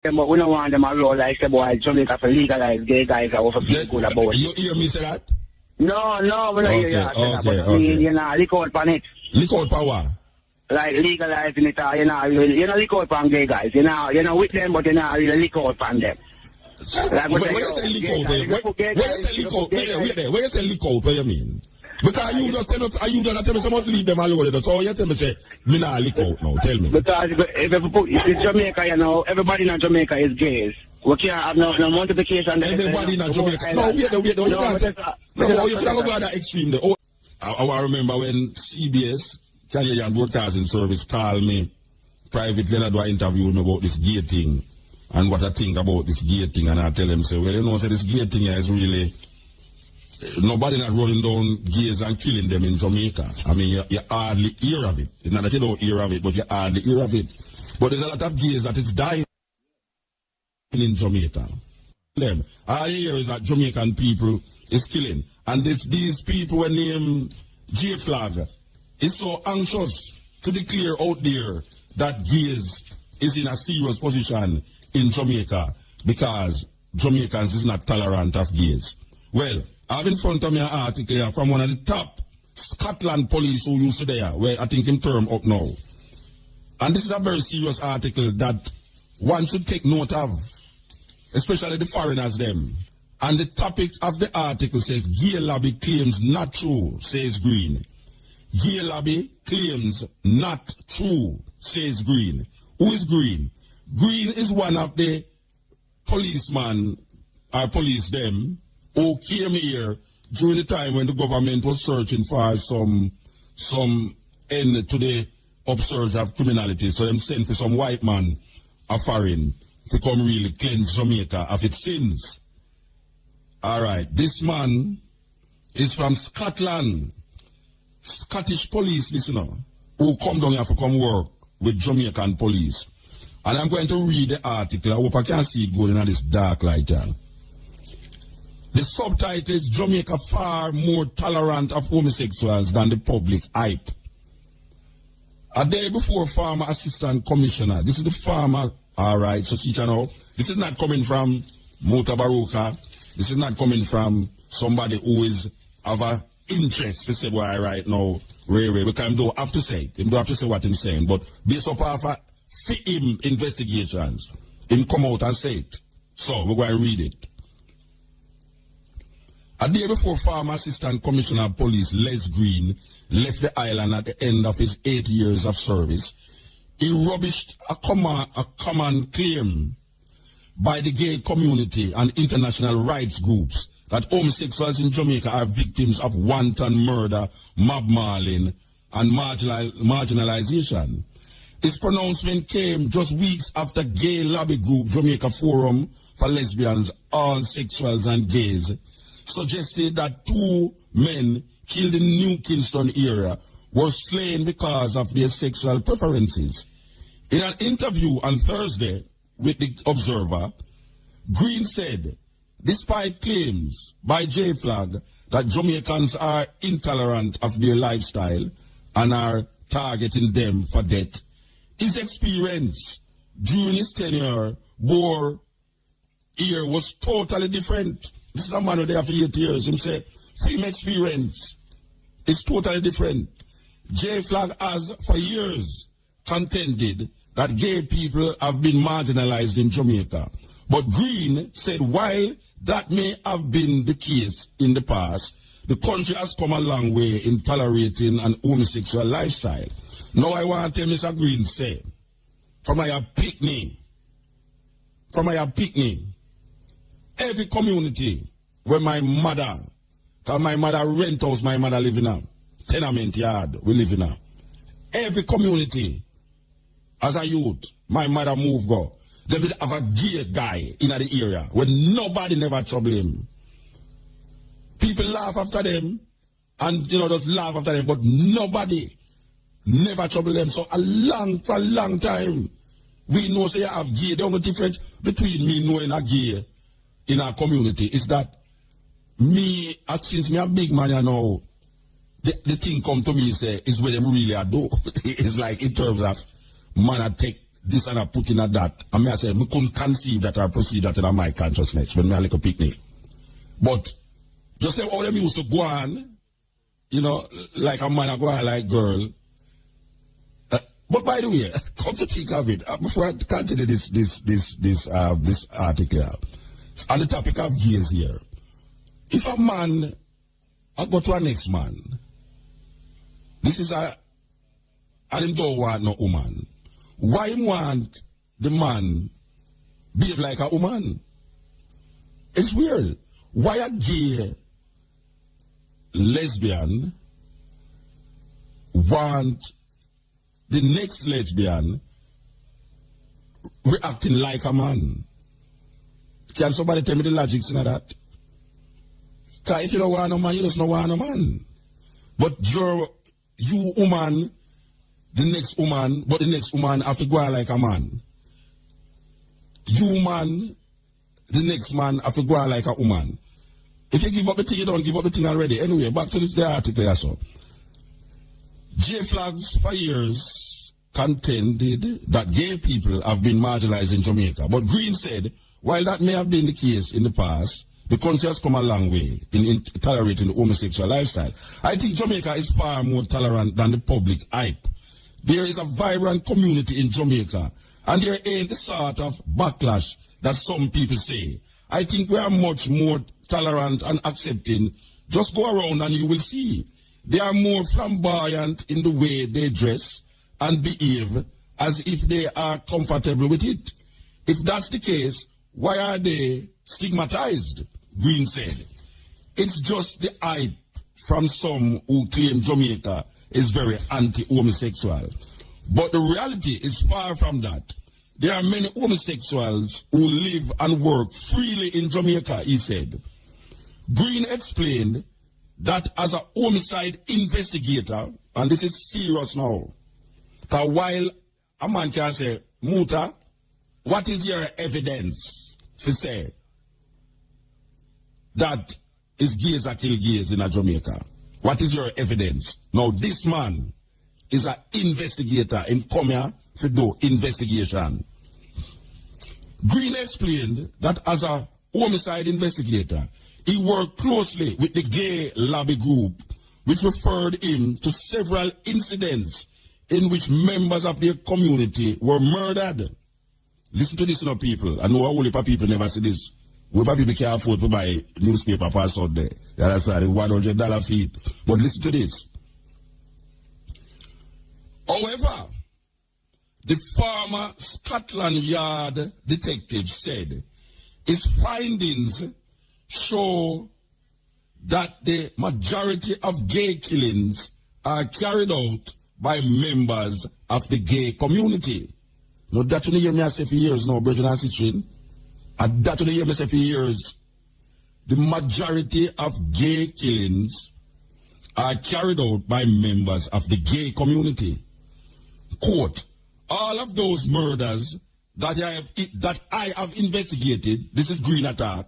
But we don't want them to roll like the boy Jamaica for legalize gay guys that also feel good about it. You hear me say that? No, we don't hear that. But you know, lick out on it. Lick out power. Like legalizing it, you know, lick out on gay guys. You know, with them, but you know, really lick out on them. Like, when you say lick out, where you say lick out, what you mean? Because you just tell me someone leave them alone. So you tell me say, me not lick out now. Tell me. Because if it's Jamaica, you know, everybody in Jamaica is gays. We can't have no multiplication. Everybody in Jamaica. No, wait. You can't. No, you can't go that extreme. I remember when CBS, Canadian Broadcasting Service, called me privately and do an interview me about this gay thing and what I think about this gay thing. And I tell them, say, well, you know, this gay thing is really... Nobody not running down gays and killing them in Jamaica. I mean, you hardly hear of it. It's not that you don't hear of it, but you hardly hear of it. But there's a lot of gays that it's dying in Jamaica. Them. All you hear is that Jamaican people is killing. And these people were named J-Flag is so anxious to declare out there that gays is in a serious position in Jamaica because Jamaicans is not tolerant of gays. Well, I have in front of me an article here from one of the top Scotland police who used to there, where I think him term up now. And this is a very serious article that one should take note of, especially the foreigners them. And the topic of the article says, gay lobby claims not true, says Green. Gay lobby claims not true, says Green. Who is Green? Green is one of the policemen, or police them, who came here during the time when the government was searching for some end to the upsurge of criminality. So them sent for some white man, a foreign, to come really cleanse Jamaica of its sins. All right, this man is from Scotland, Scottish police listener, who come down here to come work with Jamaican police. And I'm going to read the article. I hope I can see it going in this dark light here. The subtitle is Jamaica far more tolerant of homosexuals than the public hype. A day before former assistant commissioner, this is the farmer, all right, so see you know, this is not coming from Mota Baruka, this is not coming from somebody who is of an interest to say why right now, really, because him don't have to say it, him don't have to say what he's saying, but based upon him investigations, him come out and say it. So we're going to read it. A day before former Assistant Commissioner of Police Les Green left the island at the end of his 8 years of service, he rubbished a common claim by the gay community and international rights groups that homosexuals in Jamaica are victims of wanton murder, mob mauling, and marginalization. His pronouncement came just weeks after gay lobby group Jamaica Forum for Lesbians, All Sexuals and Gays suggested that 2 men killed in New Kingston area were slain because of their sexual preferences. In an interview on Thursday with the Observer, Green said, despite claims by J-Flag that Jamaicans are intolerant of their lifestyle and are targeting them for death, his experience during his tenure here was totally different. This is a man who there for 8 years. He said, film experience is totally different. J-Flag has for years contended that gay people have been marginalized in Jamaica. But Green said while that may have been the case in the past, the country has come a long way in tolerating an homosexual lifestyle. Now I want to tell Mr. Green say, from my picnic, every community where my mother, because my mother rent house, my mother live in a tenement yard, we live in a. Every community, as a youth, my mother move go. They will have a gay guy in the area where nobody never trouble him. People laugh after them and just laugh after them, but nobody never trouble them. So for a long time, we know say you have gay. The only difference between me knowing a gay in our community is that me, since me a big man, the thing come to me say is where them really are do. It's like in terms of man I take this and I put in at that. And I say, I couldn't conceive that I proceed that in my consciousness when I like a picnic. But just say all them used to go on, you know, like a man go on like girl. But by the way, come to think of it, before I continue this article, on the topic of gays here, if a man I go to a next man, this is and him don't want no woman. Why him want the man behave like a woman? It's weird. Why a gay lesbian want the next lesbian reacting like a man? Can somebody tell me the logic in that? Because if you don't want a man, you just don't want a man. But you woman, the next woman, but the next woman have to go like a man. You man, the next man have to go like a woman. If you give up the thing, you don't give up the thing already. Anyway, back to the article I saw. J-Flags for years contended that gay people have been marginalized in Jamaica. But Green said, while that may have been the case in the past, the country has come a long way in tolerating the homosexual lifestyle. I think Jamaica is far more tolerant than the public hype. There is a vibrant community in Jamaica, and there ain't the sort of backlash that some people say. I think we are much more tolerant and accepting. Just go around and you will see. They are more flamboyant in the way they dress and behave as if they are comfortable with it. If that's the case, why are they stigmatized? Green said. It's just the hype from some who claim Jamaica is very anti-homosexual. But the reality is far from that. There are many homosexuals who live and work freely in Jamaica, he said. Green explained that as a homicide investigator, and this is serious now, that while a man can say, Muta, what is your evidence to say that is gays that kill gays in Jamaica? What is your evidence? Now, this man is an investigator in come here to do investigation. Green explained that as a homicide investigator, he worked closely with the gay lobby group, which referred him to several incidents in which members of their community were murdered. Listen to this, you know, people. I know a whole heap of people never see this. We probably can't afford to buy newspaper pass out there. That's right, $100 fee. But listen to this. However, the former Scotland Yard detective said his findings show that the majority of gay killings are carried out by members of the gay community. Now that you hear me say for years now, Bridget and Citrin, and that you hear me say for years, the majority of gay killings are carried out by members of the gay community. Quote, all of those murders that I have investigated, this is Green attack.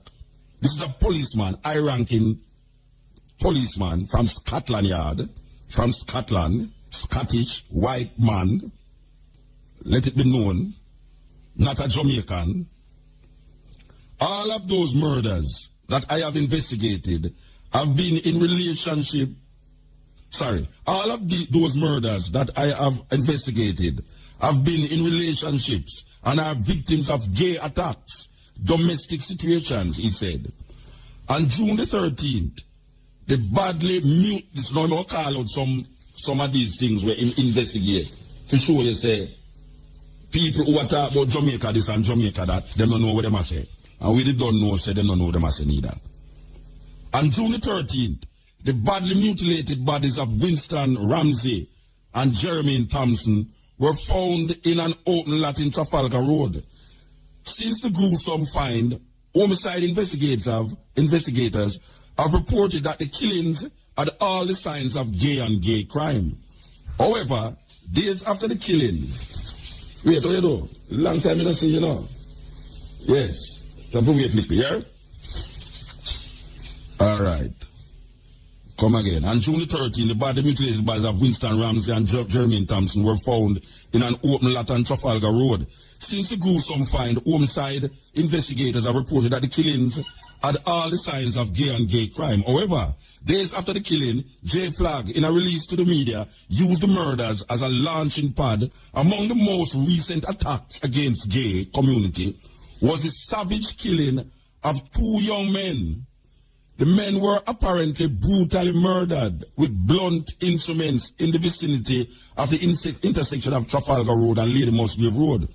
This is a policeman, high-ranking policeman from Scotland Yard, from Scotland, Scottish, white man, let it be known, not a Jamaican. All of those murders that I have investigated have been in relationship, all of those murders that I have investigated have been in relationships and are victims of gay attacks, domestic situations, he said. On June the 13th, the badly mute, this now I call out some of these things where investigate. For sure you say, people who are talking about Jamaica this and Jamaica that, they don't know what they must say. And we don't know, say they don't know what they must say neither. On June the 13th, the badly mutilated bodies of Winston Ramsey and Jermaine Thompson were found in an open lot in Trafalgar Road. Since the gruesome find, homicide investigators have reported that the killings had all the signs of gay on gay crime. However, days after the killing, wait, what you do? Long time you don't see, you know. Yes. Don't forget me, yeah? All right. Come again. On June 13, the body mutilated bodies of Winston Ramsey and Jermaine Thompson were found in an open lot on Trafalgar Road. Since the gruesome find, homicide investigators have reported that the killings had all the signs of gay crime. However, days after the killing, J Flag, in a release to the media, used the murders as a launching pad. Among the most recent attacks against gay community was the savage killing of 2 young men. The men were apparently brutally murdered with blunt instruments in the vicinity of the intersection of Trafalgar Road and Lady Musgrave Road.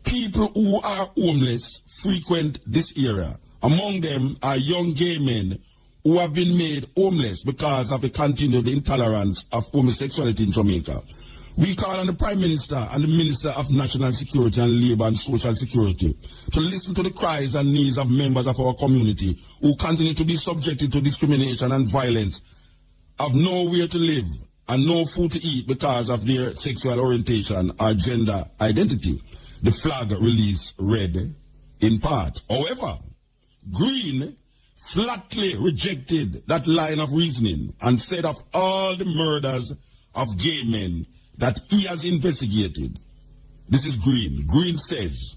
People who are homeless frequent this area. Among them are young gay men who have been made homeless because of the continued intolerance of homosexuality in Jamaica. We call on the Prime Minister and the Minister of National Security and Labour and Social Security to listen to the cries and needs of members of our community who continue to be subjected to discrimination and violence, have nowhere to live and no food to eat because of their sexual orientation or gender identity. The flag release read in part. However, Green flatly rejected that line of reasoning and said of all the murders of gay men that he has investigated, this is Green. Green says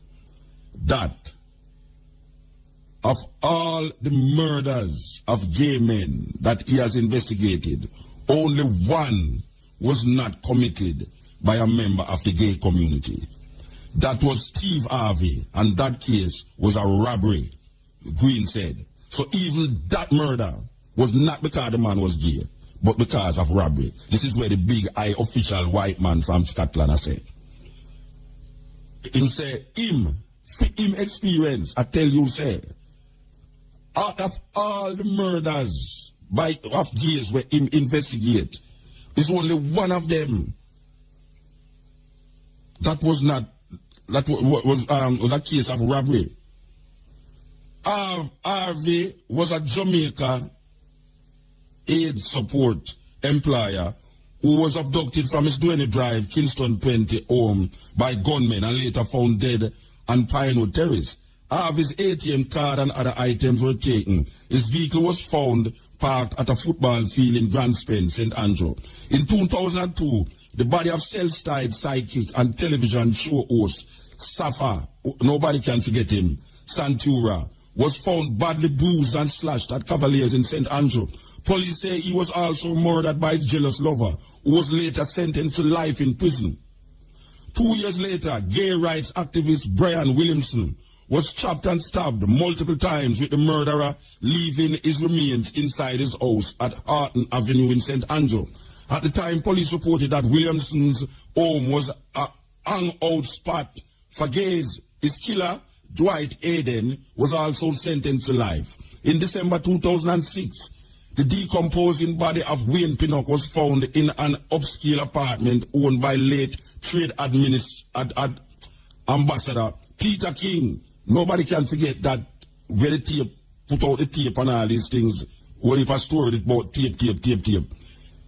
that of all the murders of gay men that he has investigated, only one was not committed by a member of the gay community. That was Steve Harvey, and that case was a robbery, Green said. So even that murder was not because the man was gay, but because of robbery. This is where the big eye official white man from Scotland has said. Him say, him experience, I tell you, say, out of all the murders of gays where him investigate, is only one of them that was not, that was a case of robbery. Harvey was a Jamaica aid support employer who was abducted from his Duane Drive, Kingston 20 home by gunmen and later found dead on Pinewood Terrace. Harvey's ATM card and other items were taken. His vehicle was found parked at a football field in Grand Spence, St. Andrew. In 2002, the body of self-styled psychic and television show host Safa, nobody can forget him, Santura, was found badly bruised and slashed at Cavaliers in St. Andrew. Police say he was also murdered by his jealous lover, who was later sentenced to life in prison. 2 years later, gay rights activist Brian Williamson was chopped and stabbed multiple times, with the murderer leaving his remains inside his house at Harton Avenue in St. Andrew. At the time, police reported that Williamson's home was a hangout spot for gays. His killer, Dwight Aden, was also sentenced to life. In December 2006, the decomposing body of Wayne Pinnock was found in an upscale apartment owned by late trade ambassador Peter King. Nobody can forget that where the tape, put out the tape and all these things, where if I stored it about tape.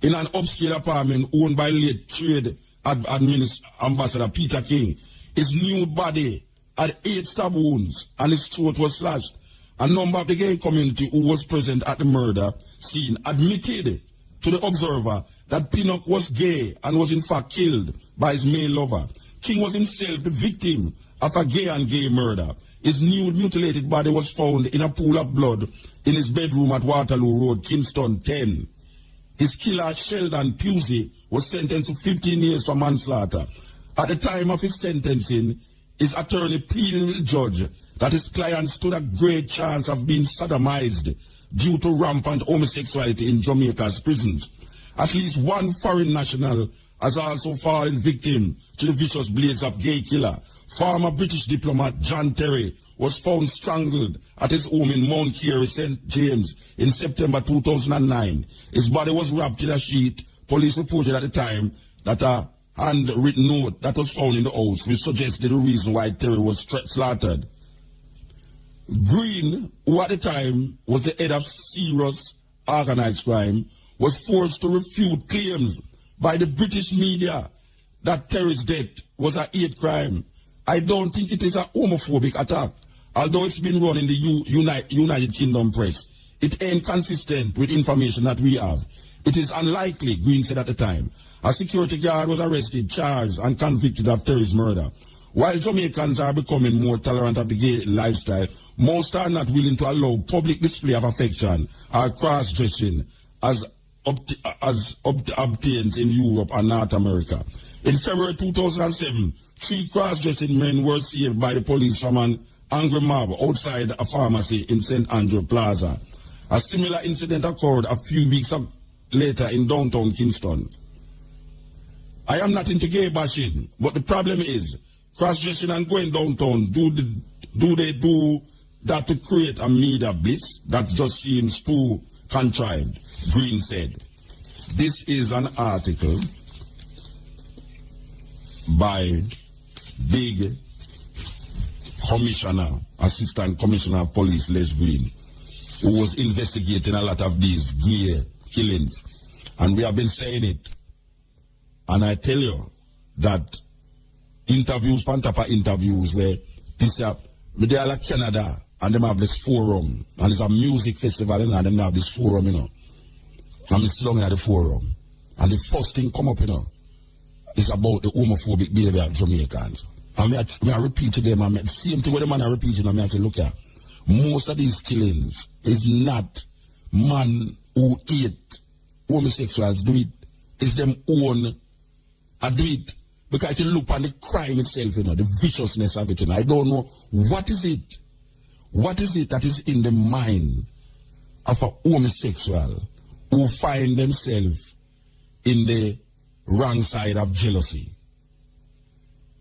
In an upscale apartment owned by late trade ambassador Peter King, his nude body had 8 stab wounds and his throat was slashed. A number of the gay community who was present at the murder scene admitted to the Observer that Pinnock was gay and was in fact killed by his male lover. King was himself the victim of a gay murder. His nude mutilated body was found in a pool of blood in his bedroom at Waterloo Road, Kingston 10. His killer, Sheldon Pusey, was sentenced to 15 years for manslaughter. At the time of his sentencing, his attorney pleaded with the judge that his client stood a great chance of being sodomized due to rampant homosexuality in Jamaica's prisons. At least one foreign national has also fallen victim to the vicious blades of gay killer. Former British diplomat John Terry was found strangled at his home in Mount Carey, St. James in September 2009. His body was wrapped in a sheet. Police reported at the time that a handwritten note that was found in the house, which suggested the reason why Terry was slaughtered. Green, who at the time was the head of serious organized crime, was forced to refute claims by the British media that Terry's death was a hate crime. I don't think it is a homophobic attack, although it's been run in the United Kingdom press. It ain't consistent with information that we have. It is unlikely, Green said at the time. A security guard was arrested, charged, and convicted of terrorist murder. While Jamaicans are becoming more tolerant of the gay lifestyle, most are not willing to allow public display of affection or cross-dressing as obtained in Europe and North America. In February 2007, 3 cross-dressing men were saved by the police from an angry mob outside a pharmacy in St. Andrew Plaza. A similar incident occurred a few weeks later in downtown Kingston. I am not into gay bashing, but the problem is cross-dressing and going downtown. Do they do that to create a media blitz? That just seems too contrived, Green said. This is an article by Big Commissioner, Assistant Commissioner of Police Les Green, who was investigating a lot of these gay killings. And we have been saying it. And I tell you that interviews, Pantapa interviews, where this they are like Canada, and they have this forum, and it's a music festival, and they have this forum, you know. And it's long at the forum. And the first thing come up, you know, is about the homophobic behavior of Jamaicans. And I repeat to them, the same thing with the man I repeat to them, I say, look at, most of these killings is not man who hate homosexuals do it. It's them own I do it. Because if you look on the crime itself, you know, the viciousness of it, you know, I don't know, what is it? What is it that is in the mind of a homosexual who find themselves in the wrong side of jealousy?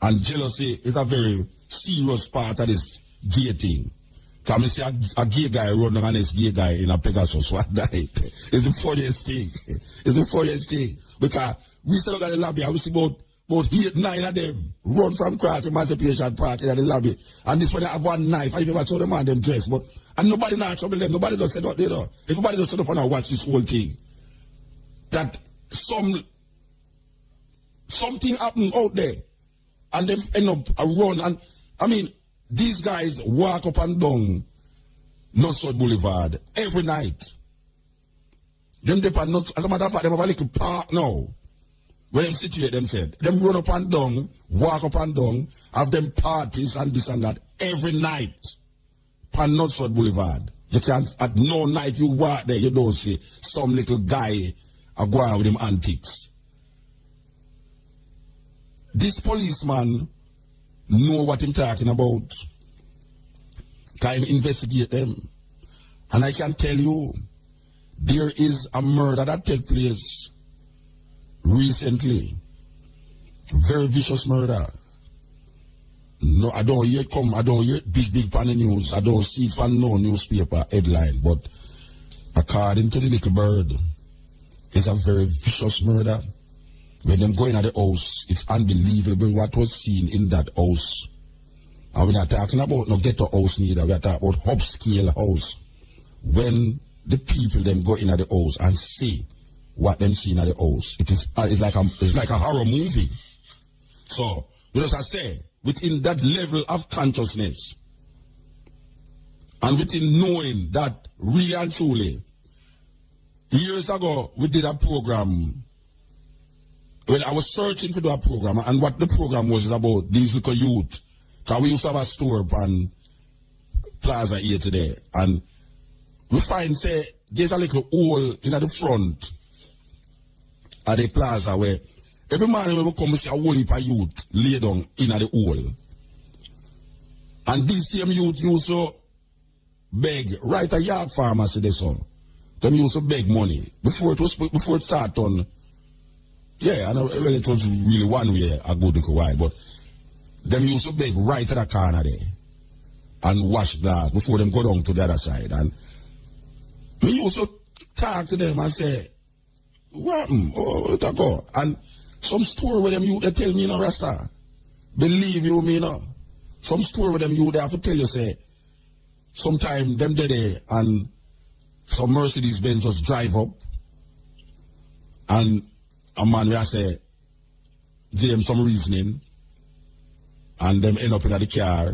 And jealousy is a very serious part of this gay thing. Come and see a gay guy running on this gay guy in a Pegasus one night. It's the funniest thing. It's the funniest thing. Because we still look at the lobby and we see about 8, 9 of them run from Cross Emancipation Park in the lobby. And this one they have one knife. I never saw them on them dress. And nobody not trouble them. Nobody does say what they know. Everybody does sit up and watch this whole thing. That something happened out there. And they end up a run. And I mean, these guys walk up and down Northside Boulevard every night. Them depend not, as a matter of fact, them have a little park now where them situate themselves. Them run up and down, walk up and down, have them parties and this and that every night on Northside Boulevard. You can't, at no night you walk there, you don't see some little guy going with him antics. This policeman know what I'm talking about. Can investigate them. And I can tell you, there is a murder that took place recently. Very vicious murder. No, I don't hear it come, I don't hear it big on the news. I don't see it on no newspaper headline. But according to the little bird, it's a very vicious murder. When them going at the house, it's unbelievable what was seen in that house. And we're not talking about no ghetto house neither. We're talking about upscale house. When the people them go in at the house and see what them see in at the house, it's like a horror movie. So, as I say, within that level of consciousness, and within knowing that really and truly, years ago we did a program. Well, I was searching for that program, and what the program was about these little youth. Because we used to have a store on Plaza here today, and we find, say, there's a little hole in the front of the plaza where every morning when we come, we see a whole heap of youth lay down in the hole. And these same youth used to beg, right a yard pharmacy, they saw. Them used to beg money before it started on. Yeah, I know, well, it was really one way a good while, but them used to beg right at the corner there and wash glass before them go down to the other side. And me used to talk to them and say, what? Oh, it go. And some story with them you they tell me, you know, Rasta, believe you me, you know. Some story with them you they have to tell you, say, sometime them there and some Mercedes Benz just drive up and a man will say, give them some reasoning, and them end up in the car,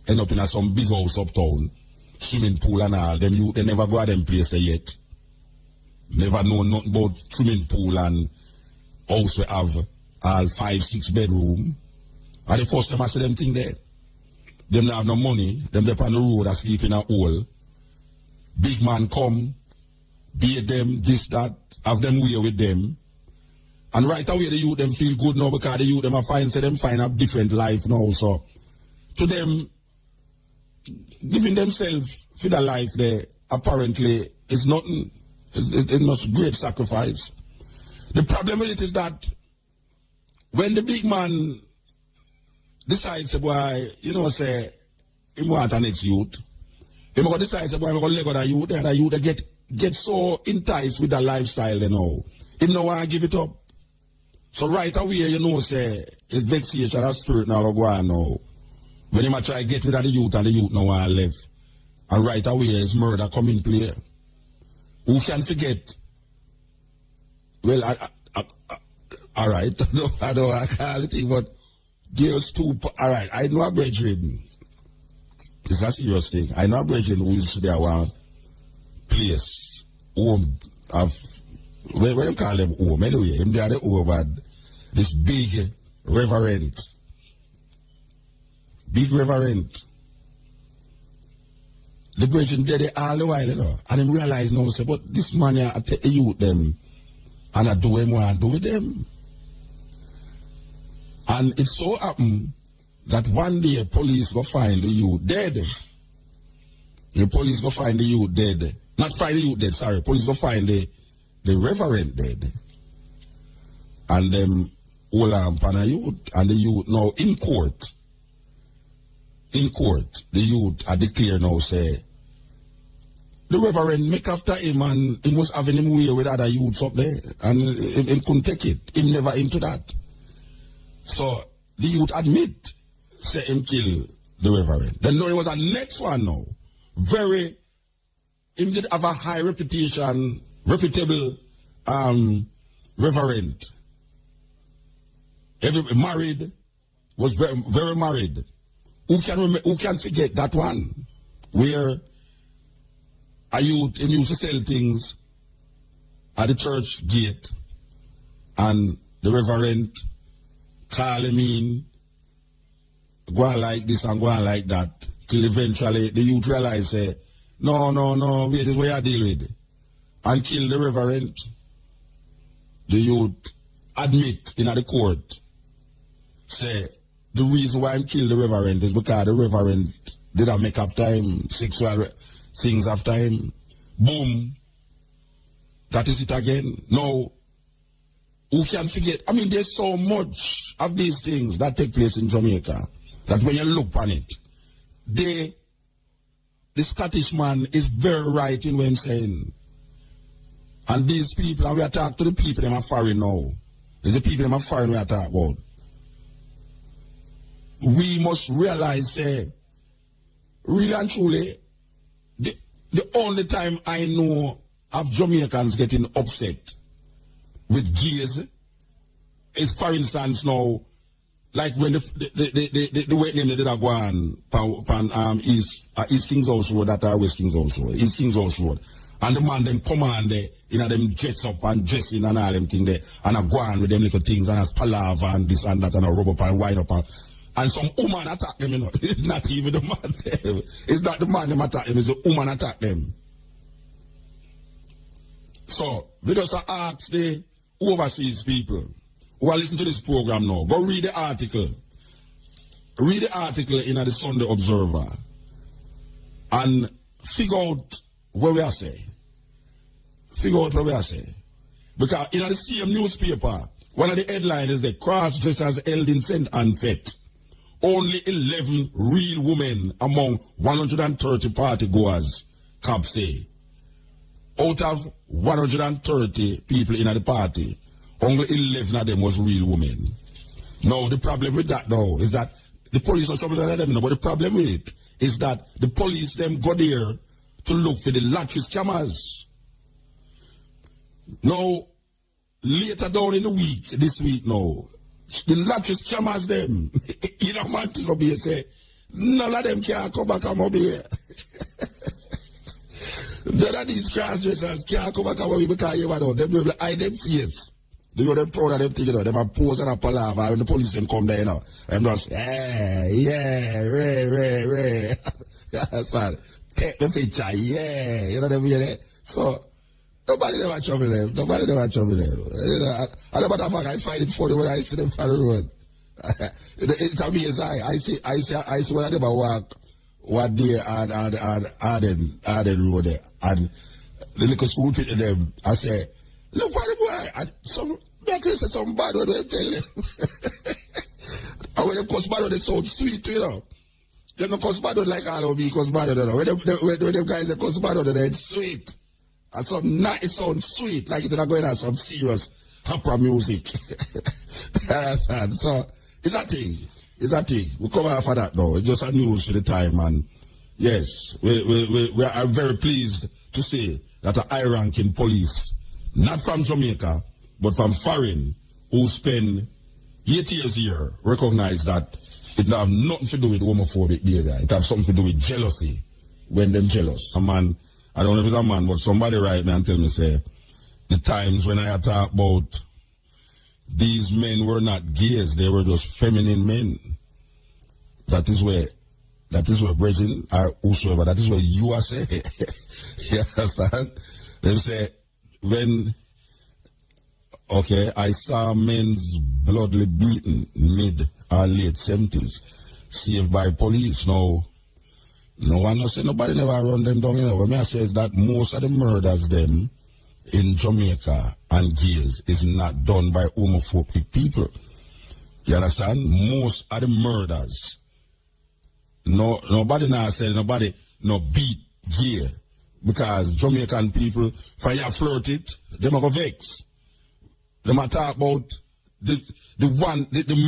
end up in some big house uptown, swimming pool and all. Them youth, they never go to them place there yet. Never know nothing about swimming pool and house we have all 5-6 bedroom. And the first time I see them thing there. Them not have no money. Them there on the road and sleep in a hole. Big man come, beat them, this, that, have them way with them. And right away the youth them feel good now because the youth them are find a different life now. So to them, giving themselves for the life there apparently is nothing. It's not great sacrifice. The problem with it is that when the big man decides, boy, you know, say, he want an next youth, he will decide, boy, I'm going to let go the youth, and the youth get so enticed with the lifestyle, you know. He don't want to give it up. So right away, you know, say, it's vexation of spirit now go on now. When he might try to get rid of the youth and the youth now want to live. And right away, his murder come in play. Who can forget? Well, all right, I don't want to call it, but there's two, all right, I know a brethren. It's a serious thing. I know a brethren who used to be one place, home of, what do you call them home? Anyway, they are the home and this big reverend. Big reverend. The brethren did it all the while, you know. And them realize now, say, but this man here, I take the youth them, and I do what I want to do with them. And it so happened that one day police go find the youth dead. The police go find the youth dead. Not find the youth dead, sorry. Police go find the reverend dead. And them hold on upon a youth, and the youth now in court. In court, the youth are declared now, say, the reverend make after him and he must have him way with other youths up there. And he couldn't take it. Him never into that. So the youth admit, say him kill the reverend. Then no, it was a next one now. Him did have a high reputation, reputable reverend. Married, was very, very married. Who can forget that one? Where a youth used to sell things at the church gate, and the reverend call him in, go on like this and go on like that, till eventually the youth realize, say, no, wait, this is what I deal with. And kill the reverend. The youth admit in the court, say, the reason why I killed the reverend is because the reverend did not make after him sexual things after him. Boom. That is it again. No. Who can forget? I mean, there's so much of these things that take place in Jamaica that when you look on it, the Scottish man is very right in what I'm saying. And these people, and we are talking to the people that are foreign now. There's the people that are foreign we are talking about. We must realize, really and truly, the only time I know of Jamaicans getting upset with gays is, for instance, now, like when the wedding they did go on East King's House Road, that West King's House Road, East King's House Road, and the man them come on there, you know, them dress up and dressing and all them things there, and I go on with them little things, and as palaver and this and that, and a rub up and wind up and some woman attack them, you know. It's not even the man. It's not the man them attack them, it's the woman attack them. So, we just ask the overseas people who are listening to this program now, go read the article. Read the article in the Sunday Observer and figure out where we are saying. Figure out where we are saying. Because in the same newspaper, one of the headlines is the cross-dressers held in St. Ann Fete. Only 11 real women among 130 party goers, cops say. Out of 130 people in the party, only 11 of them was real women. Now, the problem with that, though, is that the police are trouble with them, but the problem with it is that the police them go there to look for the lottery scammers. Now, later down in the week, this week now, the lottery scammers them, you know, man, to go be say, none of them can come back and be here. None of these cross-dressers can't come back away because you know, them will hide them face. They know them proud of them thing, you know, them are pose and a palaver when the police them come there, you know. I'm just, Ray. That's fine. Take the picture, yeah. You know what I mean? So, nobody never trouble them. You know, and the matter of fact, I find it funny when I see them on the road. It's amazing. I see when I never walk one day on Arden Road there, and the little school pit in them, I say, look for the boy, and some bad word they tell them. And when they cuss bad word, they sound sweet, you know. They don't cuss bad word like all of me cuss bad word, you know. When them guys they cuss bad word, it's sweet. And some night it sounds sweet, like it's not going on some serious opera music. So, it's a thing. We come out for that now. It's just a news for the time, and yes, we are very pleased to say that a high-ranking police, not from Jamaica, but from foreign, who spend 8 years here, recognize that it have nothing to do with homophobic behavior. It have something to do with jealousy, when them jealous. A man, I don't know if it's a man, but somebody write me and tell me, say, the times when I talk about these men were not gays, they were just feminine men. That is where Bridget or whosoever, that is where you are saying. You understand? They say, I saw men's bloodily beaten mid or late 70s, saved by police. No one will say nobody never run them down. You know, what I say is that most of the murders them in Jamaica and gays is not done by homophobic people. You understand? Most of the murders, nobody now say nobody no beat gay, because Jamaican people, for you flirt it, they might go vex. They might talk about the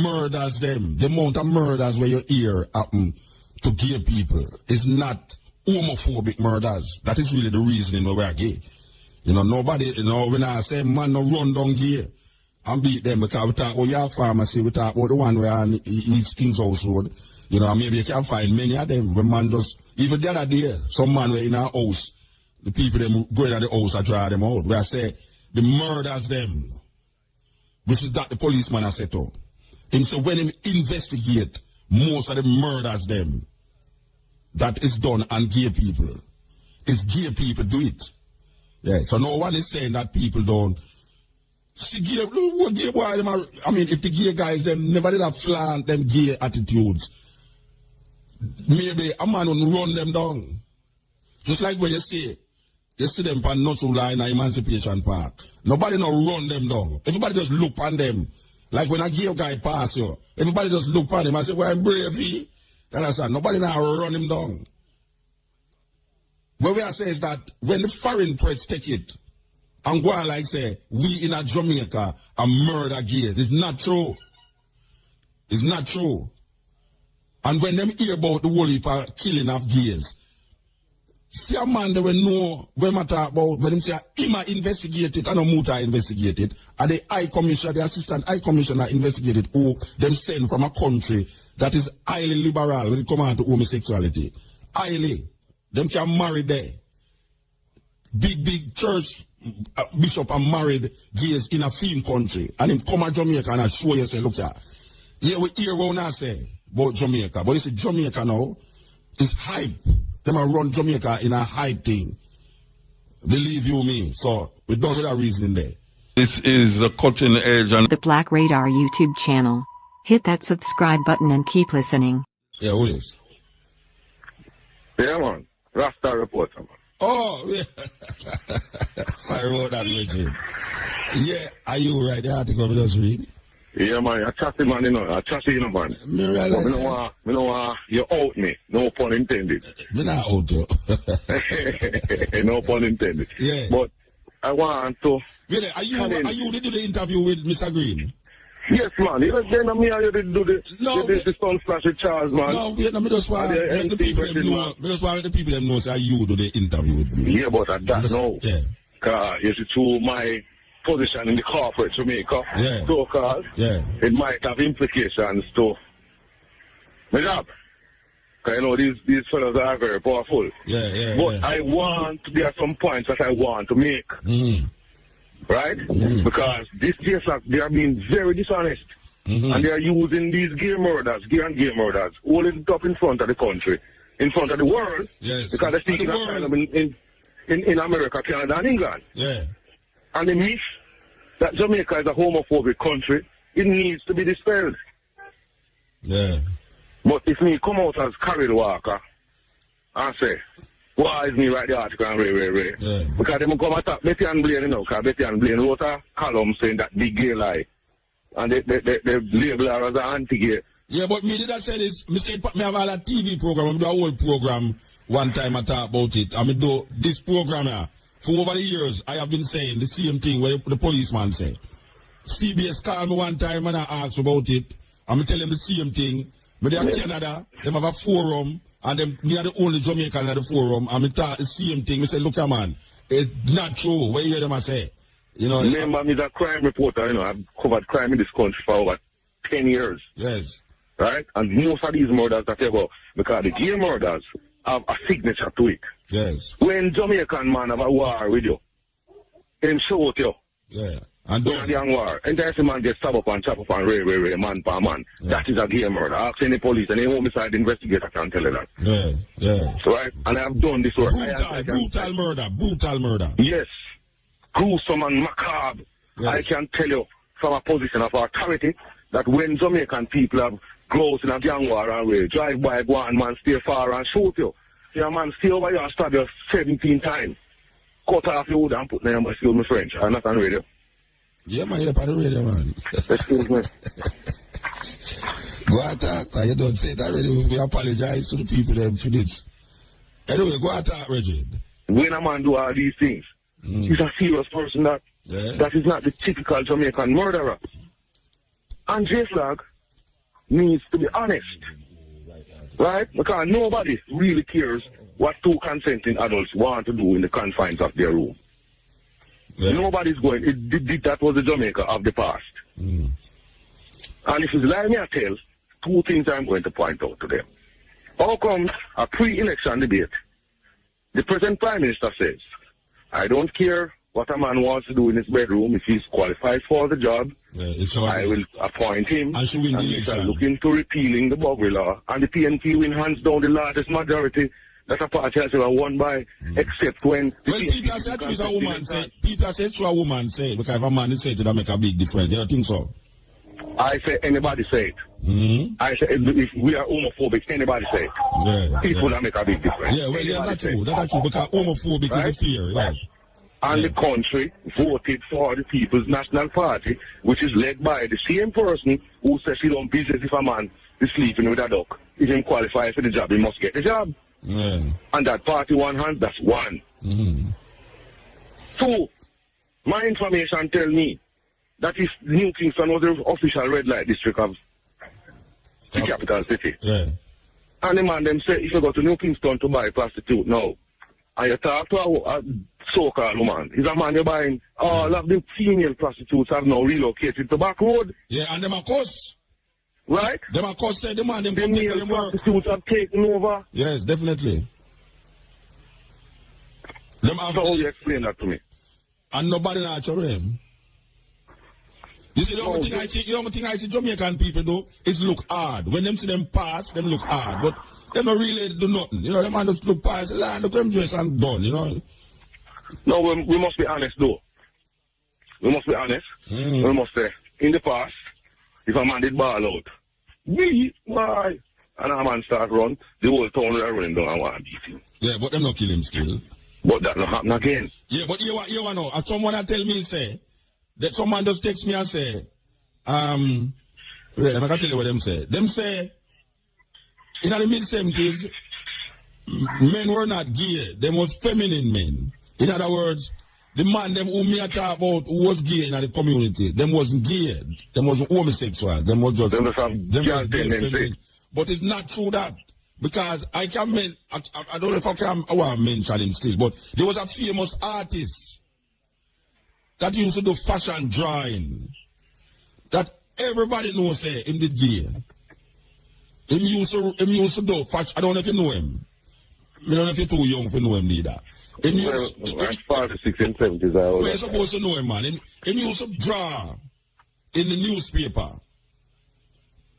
murders them, the amount of murders where you hear happen to gay people is not homophobic murders. That is really the reasoning why we are gay. You know, nobody, you know, when I say man no run down gay and beat them, because we talk about York Pharmacy, we talk about the one where on East King's House Road, you know, maybe you can find many of them when man just, even the other day, some man were in our house, the people them going at the house and draw them out. Where I say, the murders them, which is that the policeman has set up. Him say when him investigate, most of the murders them, that is done on gay people. It's gay people do it. Yeah, so no one is saying that people don't see gay boy, I mean, if the gay guys them never did have flaunt them gay attitudes, maybe a man will run them down. Just like when you see them on Notula in Emancipation Park. Nobody no run them down. Everybody just look on them. Like when a gay guy pass you, everybody just look on him and say, well, I'm brave, he. Understand? Nobody now run him down. What we are saying is that when the foreign press take it and go on like say, we in a Jamaica and murder gays, it's not true. It's not true. And when them hear about the whole heap of killing of gays, see a man they will know when I talk about, when them say, him investigate it, and no Muta investigate it, and the High Commissioner, the Assistant High Commissioner investigated who them send from a country that is highly liberal when it comes to homosexuality. Highly. Them can marry there. Big church bishop and married gays in a film country. And him come to Jamaica and I show you, say, look here. Yeah, we hear what I say about Jamaica. But you see, Jamaica now is hype. Them are run Jamaica in a hype thing. Believe you me. So, we don't have that reasoning there. This is the cutting edge and the Black Radar YouTube channel. Hit that subscribe button and keep listening. Yeah, who is? Yeah, man. Rasta reporter, man. Oh, yeah. Sorry about that, Richard. Yeah, are you right? The article we just read? Yeah, man. I chatty, man, you know. I chatty, you know, man. Me realize me no want you out me. No pun intended. Me not out you. No pun intended. Yeah. But I want to... Really, are you did do the interview with Mr. Green? Yes, man. You know, then me and you did do the sun flash with Charles, man. No, me just want the people them know. Me just want the people them know say you do the interview with me. Yeah, but that no. Yeah. Cause you see, to my position in the corporate Jamaica, so-called, it might have implications to my job. Because you know these fellas are very powerful. Yeah. But there are some points that I want to make. Right? Because this case, they are being very dishonest. And they are using these gear murders, holding it up in front of the country, in front of the world. Yes. Because they're seeking asylum in America, Canada, and England. Yeah. And the myth that Jamaica is a homophobic country, it needs to be dispelled. Yeah. But if me come out as Carrill Walker and say, why is me write the article and Ray? Yeah. Because they come attack Betty and Blaine, you know, because Betty and Blaine wrote a column saying that big gay lie. And they label her as an anti-gay. Yeah, but me did I say this, me say me have a TV program, I do a whole program one time I talk about it. I mean do this program here. For over the years, I have been saying the same thing where the policeman say. CBS called me one time and I asked about it. I'm tell them the same thing. But they are Canada, they have a forum, and them me are the only Jamaican at the forum. I'm talk the same thing. I say, look man, it's not true. What you hear them I say? You know, remember me a crime reporter, you know, I've covered crime in this country for over 10 years. Yes. Right? And most of these murders that they go, because the gay murders have a signature to it. Yes. When Jamaican man have a war with you, him shoot you. Yeah. And when the young war, and there's a man get stabbed up and chop up and ray, man per man. Yeah. That is a gay murder. Ask any police, any homicide investigator can tell you that. Yeah. So, right? And I have done this work. Brutal murder. Yes. Gruesome and macabre. Yes. I can tell you from a position of authority that when Jamaican people have close in a gang war and we drive by one man, stay far and shoot you. See a man stay over here and stab you 17 times. Cut off your wood and put them, excuse me French, I'm not on radio. Yeah, man, you're on the radio, man. Excuse me. Go attack, you don't say that already. We apologize to the people them for this. Anyway, go attack, Reggie. When a man do all these things, he's a serious person that is not the typical Jamaican murderer. And J-Flag needs to be honest. Right? Because nobody really cares what two consenting adults want to do in the confines of their room. Yeah. Nobody's going. That was the Jamaica of the past. And if it's like me, I tell, two things I'm going to point out to them. How come a pre-election debate, the present Prime Minister says, I don't care what a man wants to do in his bedroom, if he's qualified for the job, I will appoint him. And he's looking to repealing the Buggery law. And the PNP win hands down the largest majority that a party has ever won by, except when... Well, people are saying it's a woman say, because if a man is said to make a big difference. You don't think so? I say anybody say it. I say if we are homophobic, anybody say it. Yeah, people that make a big difference. Yeah, well, yeah, that's true. That's true, because homophobic is a fear, yes. And the country voted for the People's National Party, which is led by the same person who says he don't business if a man is sleeping with a duck. If he qualifies for the job, he must get the job. Yeah. And that party one hand, that's one. Two, my information tell me that if New Kingston was the official red light district of the capital city. Yeah. And the man them say, if you go to New Kingston to buy a prostitute now, and you talk to a so-called woman, is a man you're buying, all of the female prostitutes have now relocated to back road. Yeah, and them of course. Right? Them of course say the man them the male prostitutes have taken over. Yes, definitely. So how you explain that to me? And nobody not to him. You see, the only thing I see Jamaican people do is look hard. When them see them pass, them look hard. But them don't really do nothing. You know, them man just look past, look them dress and done, you know. No, we must be honest though. We must be honest. We must say, in the past, if a man did ball out, why? And a man start run, the whole town will run down and want to beat him. Yeah, but them not kill him still. But that not happen again. Yeah, but you know, as someone that tell me say, that someone just text me and say, wait, I'm going to tell you what them say. Them say, in the mid-70s, men were not gay. Them was feminine men. In other words, the man them who me talk about who was gay in the community, them wasn't gay. Them wasn't homosexual. Them was just feminine. But it's not true that. Because I don't know if I want to mention him still, but there was a famous artist that used to do fashion drawing that everybody knows him did gay. Him used to do Fach. I don't know if you know him. I don't know if you're too young to know him neither. I'm 46 and 70s. You're supposed to know him, man. Him used to draw in the newspaper.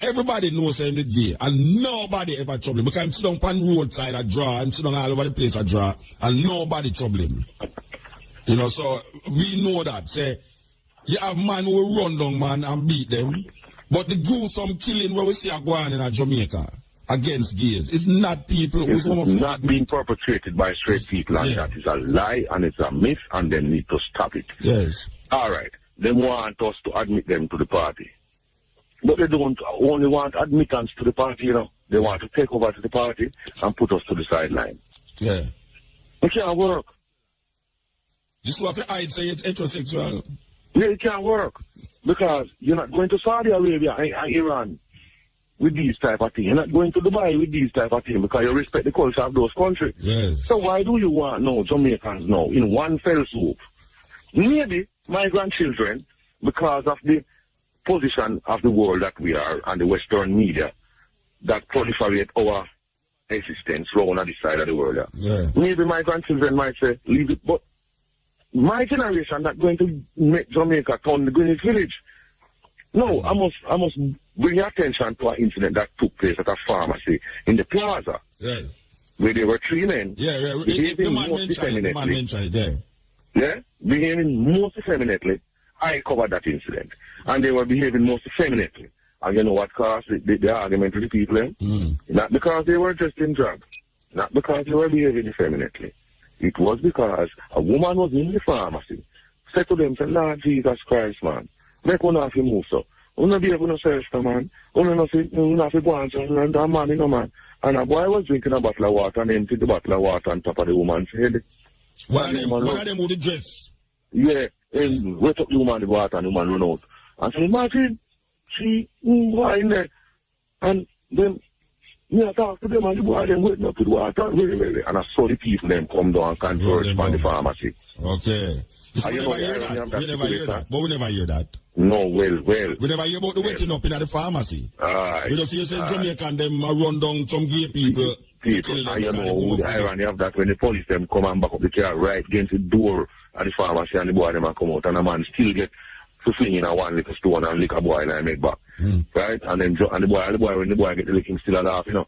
Everybody knows him the day, and nobody ever trouble him. Because I'm sitting on the roadside, I draw. I'm sitting all over the place, I draw, and nobody trouble him. You know, so we know that. Say, you have man who will run down, man, and beat them. But the gruesome killing where we see are going in Jamaica against gays, it's not people who's not being perpetrated by straight people, and that is a lie, and it's a myth, and they need to stop it. Yes. All right. They want us to admit them to the party. But they don't only want admittance to the party, you know. They want to take over to the party and put us to the sideline. Yeah. It can't work. This is what I'd say it's heterosexual. Yeah, it can't work. Because you're not going to Saudi Arabia and Iran with these type of things. You're not going to Dubai with these type of things because you respect the culture of those countries. Yes. So why do you want Jamaicans now in one fell swoop? Maybe my grandchildren, because of the position of the world that we are and the Western media that proliferate our existence around on this side of the world. Yeah. Maybe my grandchildren might say, leave it, but my generation not going to make Jamaica turn the Greenwich Village. No, I must bring your attention to an incident that took place at a pharmacy in the plaza. Yeah. Where there were 3 men. Yeah. The man mentioned it there. Yeah? Behaving most effeminately. I covered that incident. And they were behaving most effeminately. And you know what caused the argument with the people? Not because they were dressed in drag. Not because they were behaving effeminately. It was because a woman was in the pharmacy. Said to them, Lord Jesus Christ, man. Make one of you move so. You not be able to say, man. You not have to go on and a man, you know, man. And a boy was drinking a bottle of water and emptied the bottle of water on top of the woman's head. One of them with the dress? Yeah. And wet up the woman the water and the woman run out. And so imagine, she was in there. And then, I talk to them and the boy them wetting up with water. And I saw the people them come down and converge from the pharmacy. Okay. We never hear that. But we never hear that. No, well. We never hear about the wetting up in the pharmacy. We don't see you say Jamaican them run down some gay people. And you know the irony of that when the police them come and back up the car right against the door at the pharmacy and the boy them come out and the man still get to fling in a one little stone and lick a boy and make back. Right? And then and the boy when the boy get the licking still a laugh, you know.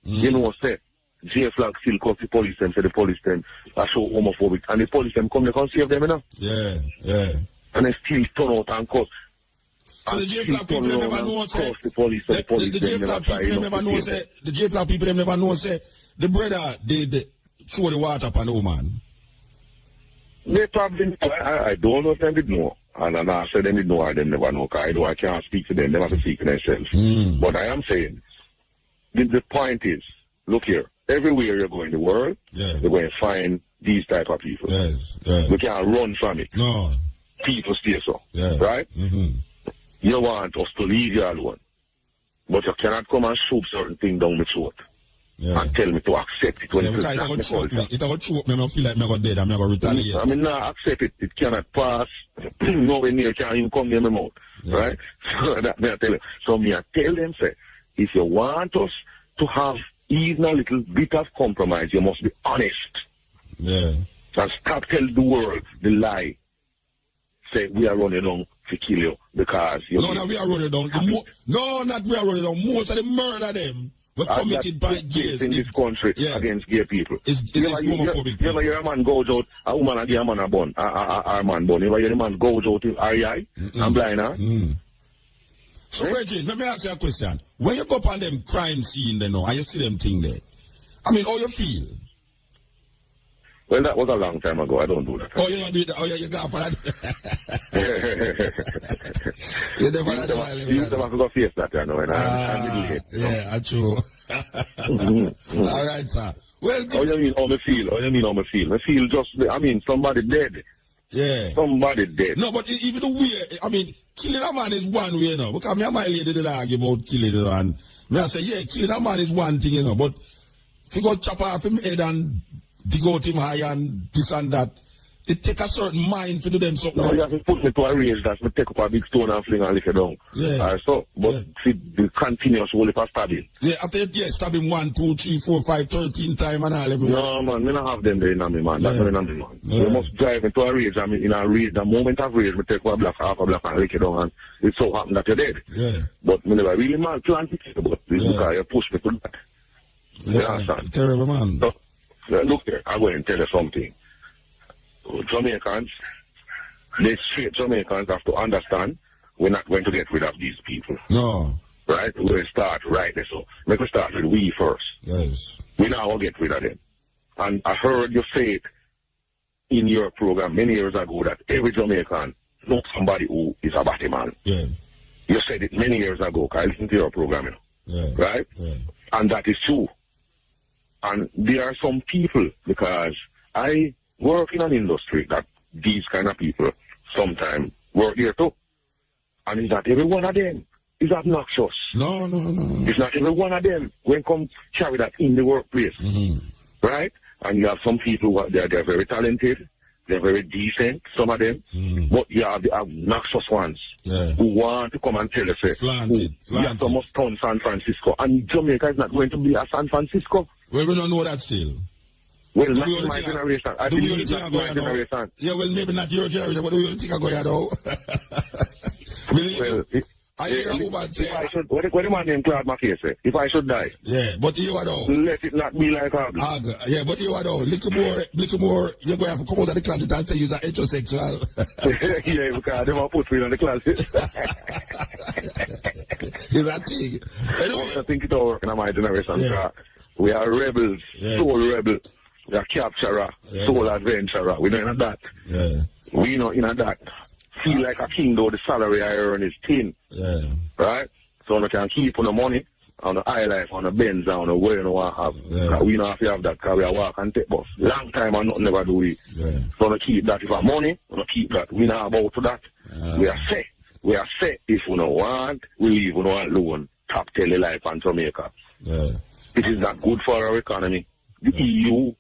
You know what say? J Flag still cause the police them, say the police them are so homophobic and the police them come they can save them, you know? Yeah. And they still turn out and cause. So the J Flag people never know say the police the J Flag people never know say the J Flag people never know say the brother did throw the water upon the woman. They probably I don't know if they did know. And I said they did know or they never know because I can't speak to them, they have to speak to themselves. But I am saying the point is, look here, everywhere you go in the world, you're going to find these type of people. Yes. We can't run from it. No. People stay so. Right? You want us to leave you alone. But you cannot come and shove certain things down my throat. And tell me to accept it when it will choke me. It will choke me. I feel like I'm going to dead. I'm going to retaliate. I mean, not accept it. It cannot pass. Nowhere near can't even come near my mouth. Right? So that me I tell you. So me I tell them, say, if you want us to have even a little bit of compromise, you must be honest. And stop telling the world the lie. Say, we are running down to kill you because you. No, we are running down. Not we are running down. Most of the murder them were committed by gays in this country against gay people. It's homophobic. You ever hear a man goes out, a woman and give a man a bun, a man bun. You ever hear a man goes out with REI and blind, huh? So, Reggie, let me ask you a question. When you go up on them crime scene, and you see them thing there, I mean, how you feel? Well, that was a long time ago. I don't do that. Oh, you don't do that? Oh, yeah, you got up on that? You never had a while. You never have to go face that, you know, and I'm late. Yeah, true. All right, sir. Well, how you mean how me feel? How you mean how me feel? I feel just, I mean, somebody dead. Yeah. Somebody dead. No, but even the way, I mean, killing a man is one way, you know. Because me and my lady did argue about killing a man. Me I say, yeah, killing a man is one thing, you know. But if you go chop off him head and dig out him high and this and that, it take a certain mind to do them something. No, you have to put me to a range that's me take up a big stone and fling and lick it down. Yeah. See the continuous whole heap of stabbing. Yeah, after stabbing 1, 2, 3, 4, 5, 13 times and all everywhere. No, man, we don't have them there in me, man. That's not in me, man. We must drive into a rage. I mean, in a rage, the moment of rage, we take one block, half a block, and lick it down, and it so happen that you're dead. Yeah. But me never really man plan to it, but this because you push me to that. You understand? Terrible, man. So, look here, I'm going to tell you something. Jamaicans, they straight Jamaicans have to understand we're not going to get rid of these people. No. Right? We're going to start right there. So, let me start with we first. Yes. We now will get rid of them. And I heard you say it in your program many years ago that every Jamaican knows somebody who is a batty man. Yeah. You said it many years ago, because I listened to your program, you know. Yeah. Right? Yeah. And that is true. And there are some people, because I work in an industry that these kind of people sometimes work there too. And it's not every one of them is obnoxious. No. It's not every one of them when come carry that in the workplace. Mm-hmm. Right? And you have some people who they're very talented, they're very decent, some of them, but you have the obnoxious ones who want to come and tell us, Flanted. You have to must turn San Francisco. And Jamaica is not going to be a San Francisco. Well, we don't know that still. Well, not in my generation. I believe not my generation. Yeah, well, maybe not your generation, but do you think I go here though? Well, I hear a woman say... What the man named Claude Mackay say? If I should die. Yeah, but you are though. Let it not be like Hag. Yeah, but you are though. Little more, you're going to have to come out of the closet and say you're heterosexual. Yeah, because they want to put me in the closet. Is that thing? Anyway. I think it's all working in my generation. Yeah. We are rebels, soul rebel. We are capturer, soul adventurer. We don't know that. Yeah. We know in that. Feel like a king though the salary I earn is thin. Yeah. Right? So I can keep on the money, on the high life, on the Benz, on the way you want to have. Yeah. We don't have to have that because we are walk and take bus. Long time and nothing never do it. Yeah. So I keep that. If I money, I keep that. We not about to that. We are set. We are set. If we don't want, we leave. We don't want loan. Top tele life and Jamaica. Yeah. It is not good for our economy. The EU,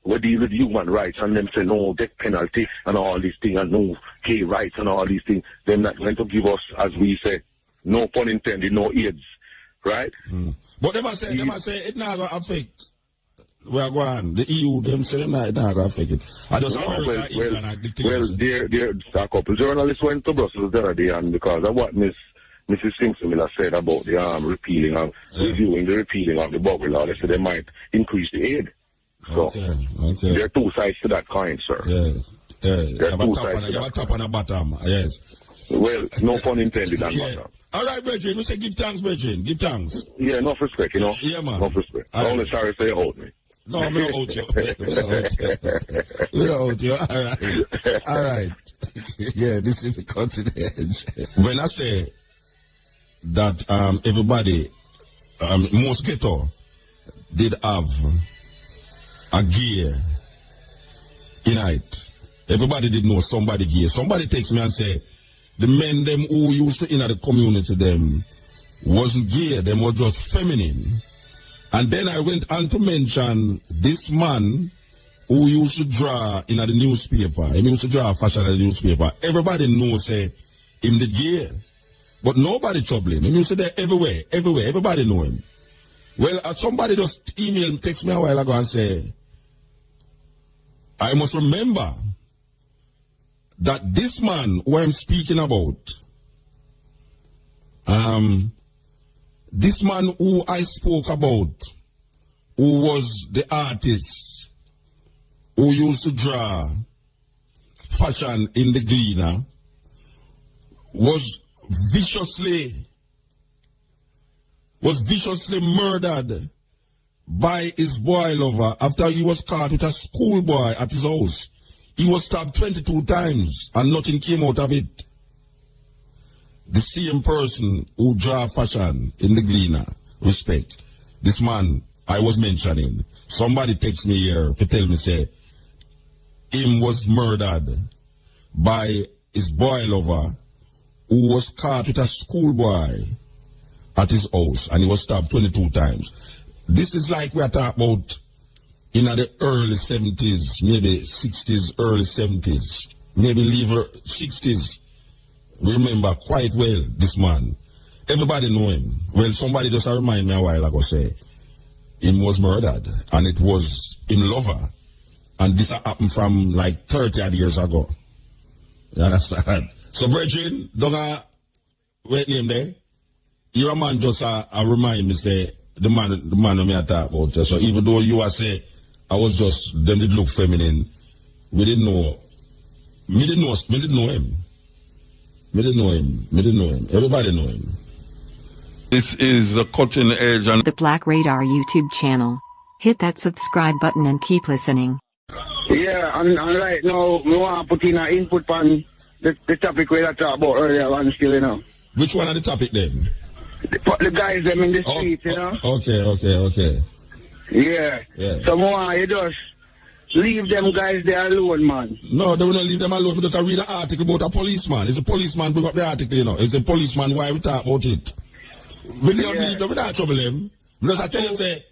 we deal with human rights and them say no death penalty and all these things and no gay rights and all these things. They're not going to give us, as we say, no pun intended, no AIDS. Right? But they must say it not going to affect where I go on. The EU, them say it not going to affect it. I just there's a couple journalists went to Brussels the other day and because of what Mrs. Simpson said about the reviewing the repealing of the bubble law, they said they might increase the aid. So, there are two sides to that coin, sir. Yeah. There are two sides. You have a top and a bottom, yes. Well, no pun intended on bottom. All right, Brethren, we say give thanks, Brethren. Give thanks. Yeah, enough respect, you know. Yeah, man. Enough respect. I'm only sorry if they hold me. No, I'm not out you. We don't out you. All right. Yeah, this is the cutting edge. When I say that everybody, most ghetto, did have a gear in it. Everybody did know somebody gear. Somebody takes me and say, the men them who used to enter the community them wasn't gear, them were just feminine. And then I went on to mention this man who used to draw in the newspaper. He used to draw fashion in the newspaper. Everybody knows say him the gear. But nobody trouble him. He used to there everywhere. Everybody know him. Well, somebody just text me a while ago and say, I must remember that this man who I'm speaking about, this man who I spoke about, who was the artist who used to draw fashion in the Gleaner, was viciously murdered by his boy lover after he was caught with a schoolboy at his house. He was stabbed 22 times and nothing came out of it. The same person who draw fashion in the Gleaner, respect, this man I was mentioning, somebody text me here to tell me, say, him was murdered by his boy lover who was caught with a schoolboy at his house and he was stabbed 22 times. This is like we are talking about in the early 70s, maybe 60s, early 70s, maybe later 60s. Remember quite well this man. Everybody know him. Well, somebody just remind me a while ago say him was murdered and it was him lover. And this happened from like 30 odd years ago. You understand? So, brethren, don't wait name there. You're a man just remind me say the man me I talk about. So even though you are say I was just them did look feminine, we didn't know. Me didn't know him. Me didn't know him. Everybody know him. This is the Cutting Edge and the Black Radar YouTube channel. Hit that subscribe button and keep listening. Yeah, and right now we want to put in an input on the topic we talked about earlier on still, you know. Which one are the topic then? The guys them in the streets, you know. Okay. Yeah. So more you just leave them guys there alone, man. No, they will not leave them alone because I read an article about a policeman. It's a policeman bring up the article, you know. It's a policeman, why we talk about it? We don't leave them, we don't trouble them. Because I tell you, say,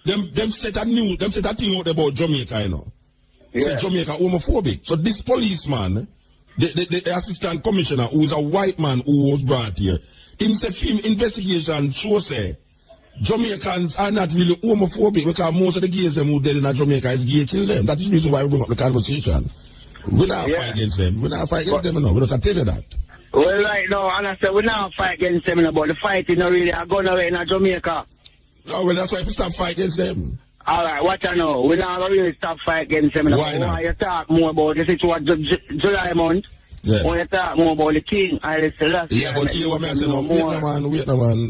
them set a thing out about Jamaica, you know. Yeah. Say Jamaica homophobic. So this policeman, the assistant commissioner, who is a white man who was brought here, him say film investigation show say Jamaicans are not really homophobic because most of the gays them who dead in Jamaica is gay kill them. That is the reason why we bring up the conversation. We not fight against them. We not fight against them, no. We just tell you that. Well, right now, and I say we not fight against them, but the fighting not really going away in Jamaica. No, well, that's why we stop fight against them. All right, what I know, we not really stop fight against them. Why not? Why you talk more about the situation July month? Yeah. When you talk more about the king, I say that's yeah, but here what I say no, wait no man.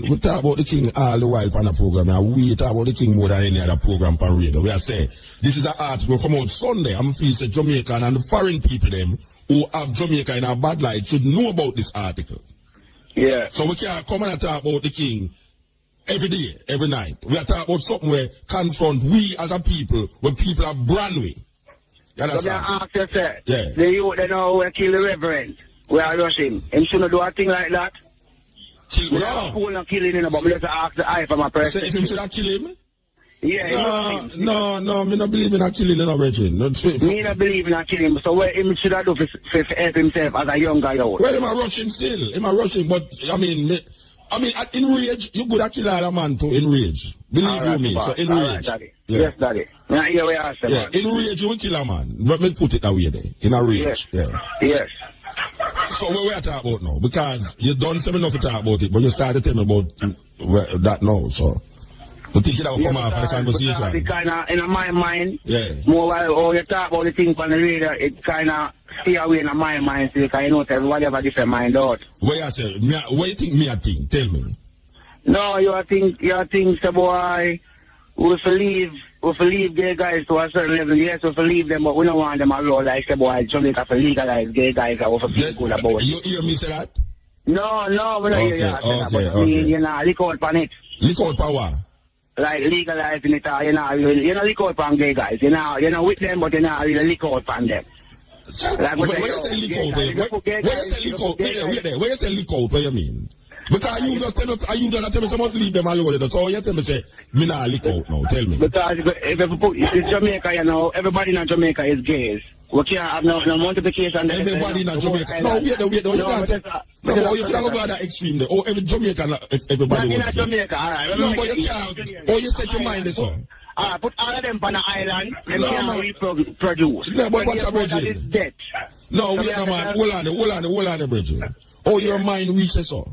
We talk about the king all the while on the program, and we talk about the king more than any other program on radio. We are saying this is an article come out Sunday. I'm feeling say Jamaican and the foreign people them who have Jamaica in a bad light should know about this article. Yeah. So we can't come and talk about the king every day, every night. We are talking about something where confront we as a people when people are brandway. You understand? So ask yourself, yeah. The youth they know we kill the reverend. We are rushing. Him shouldn't do a thing like that. We are cool not killing him, but we just ask the eye from a person. Say if him should have kill him? Yeah. No, me not believe in a killing him, Regine. Me not believe in a killing, so what him should have do for help himself as a young guy out? Well, him a rushing still. Him a rushing, but I mean, in rage, you could have killed a man too, in rage. Believe you me, so in rage. Daddy. Yeah. Yes, Daddy. Now here we are, sir. Yeah, in rage you will kill a man. Let me put it that way there. In a rage. Yes. Yeah. Yes. So what we are talking about now? Because you done something enough to talk about it, but you started to tell me about that now, so you think that will come out for the conversation? It kind of, in my mind, yeah. More while you talk about the thing on the radio, it kind of stay away in my mind, so you can know everybody have a different mind out. What you say? What you think me a think? Tell me. No, you think, so boy, we leave gay guys to a certain level. Yes, we leave them, but we don't want them around like the boy. Jamaica for legalize gay guys and we feel good about it. You hear me say that? No, we don't hear that. Okay. You know, lick out on it. Lick out power? Like legalizing it, you know, lick out on gay guys. You know, with them, but you know, really lick out on them. Like when you say lick out, where you say lick out, what you mean? Because you just tell me someone leave them alone. So you tell me say, me not lick out now. Tell me. Because if you put in Jamaica, you know, everybody in Jamaica is gays. We can't have no multiplication. Everybody in Jamaica. No, wait. You can't. No, you can't go to that extreme there. Oh, every Jamaican, everybody was in Jamaica, all right. No, but you can't. Oh, you set your mind this one. Put all of them on the island and can't reproduce. No, but what's your bridging? No, wait, no, man. Hold on, bridging. Oh, your mind reaches so.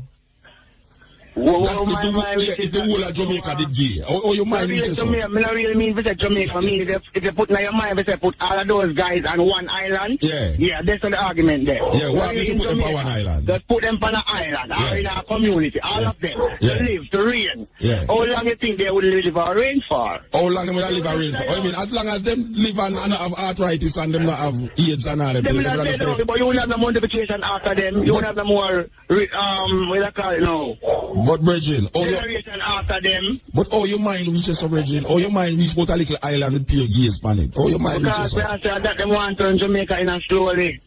If the whole of Jamaica did gay, or your mind reaches so. I don't really mean visit Jamaica. I mean, if you put in your mind, if you put all of those guys on one island, yeah, that's the argument there. Yeah, why do you put them on one island? Just put them on an island, or in a community, all of them, to live, to reign. Yeah. How long you think they would live or reign for? How long they would live or reign for? I mean, as long as them live and have arthritis and them not have AIDS and all that. Them not say no, but you will have no multiplication after them. You will have no more, what do you call it now? But Bridging, after them. But your mind reaches so Bridging, your mind reaches about a little island with pure gays on it. Your mind reaches so. Because that them want to turn Jamaica in a slowly.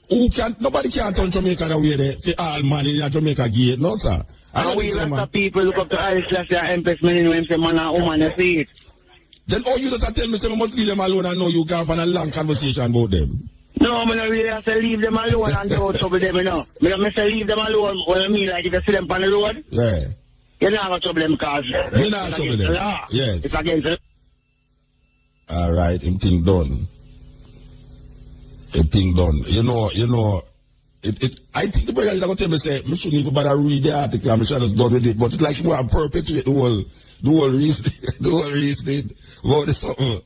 Nobody can turn Jamaica the way there. Say all man in Jamaica gay, no sir. And we lots of people look up to Alice Selassie Empress, men who say man and woman, you see it. Then all you just tell me, say, I must leave them alone and know you can have a long conversation about them. No, I don't really have to leave them alone and don't trouble them, you know. I say leave them alone, what I mean, like if you see them on the road, yeah. You're not going to trouble them because you're not trouble them. Yes. It's against the all right, him thing done. Him thing done. You know, I think the brother is going to tell me, say, I shouldn't even bother read the article, I'm sure it's done with it, but it's like you want to perpetuate the whole reason about this something.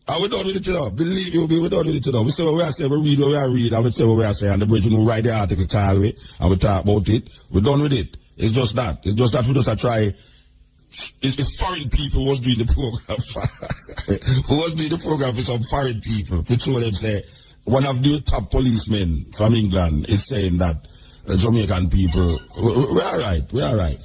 And we done with it, you know. Believe you me, we done with it, you know. We say what we are saying, we read what we are reading, and we say what we are saying, and the bridge, write the article, call me, and we talk about it. We done with it. It's just that. It's just that we just try. It's foreign people who was doing the program. Who was doing the program for some foreign people. To show them, say, one of the top policemen from England is saying that Jamaican people, we're all right.